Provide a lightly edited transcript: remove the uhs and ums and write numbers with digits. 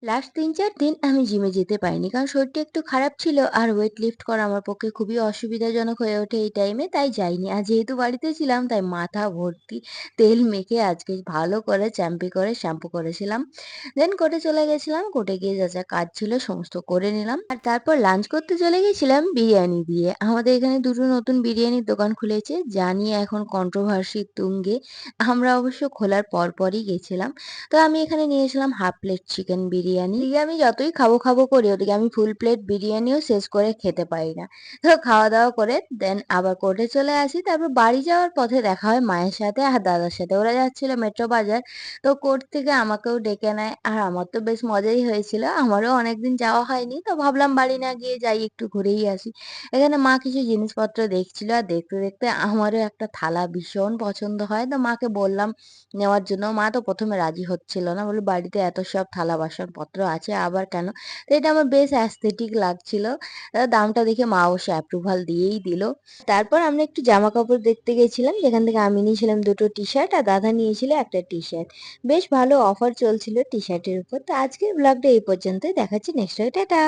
Last ৩-৪ দিন আমি জিমে যেতে পারিনি। কারণ শরীরটা একটু খারাপ ছিল আর ওয়েট লিফট করা আমার পক্ষে খুবই অসুবিধাজনক হয়ে ওঠে এই টাইমে, তাই যাইনি। আর যেহেতু বাড়িতে ছিলাম তাই মাথা ভর্তি তেল মেখে আজকে ভালো করে চ্যাম্পি করে শ্যাম্পু করেছিলাম। দেন কোর্টে চলে গেছিলাম। কোর্টে গিয়ে যা, যা কাজ ছিল সমস্ত করে নিলাম। আর তারপর লাঞ্চ করতে চলে গেছিলাম বিরিয়ানি দিয়ে। আমাদের এখানে ২ টো নতুন বিরিয়ানির দোকান খুলেছে, যা নিয়ে এখন কন্ট্রোভার্সি তুঙ্গে। আমরা অবশ্য খোলার পরপরই গেছিলাম। তো আমি এখানে নিয়েছিলাম হাফ প্লেট চিকেন বিরিয়ানি। এদিকে আমি যতই খাবো, খাবো করি ওদিকে আমি ফুল প্লেট বিরিয়ানিও শেষ করে খেতে পারি না। তো খাওয়া-দাওয়া করে দেন আবার কোর্টে চলে আসি। তারপর বাড়ি যাওয়ার পথে দেখা হয় মায়ের সাথে আর দাদার সাথে। ওরা যাচ্ছিল মেট্রো বাজার। তো কোর্ট থেকে আমাকেও ডেকে নেয়। আর আমার তো বেশ মজাই হয়েছিল। আমারও অনেকদিন যাওয়া হয়নি। তো ভাবলাম বাড়ি না গিয়ে যাই একটু ঘুরেই আসি। এখানে মা কিছু জিনিসপত্র দেখছিল। আর দেখতে, দেখতে আমারও একটা থালা ভীষণ পছন্দ হয়। তো মাকে বললাম নেওয়ার জন্য। মা তো ১ম এ রাজি হচ্ছিল না। বলল, "বাড়িতে এত সব থালা বাসনপত্র আছে আবার কেন?" তো এটা আমার বেশ অ্যাস্থেটিক লাগছিল। দামটা দেখে মা অবশ্য অ্যাপ্রুভাল দিয়েই দিল। তারপর আমরা একটু জামাকাপড় দেখতে গেছিলাম, যেখান থেকে আমি নিয়েছিলাম ২ টো টি-শার্ট আর দাদা নিয়েছিল ১ টা টি-শার্ট। বেশ ভালো অফার চলছিল টি-শার্টের উপর। তো আজকের ব্লগটা এই পর্যন্তই। দেখা হচ্ছে নেক্সট টাটা।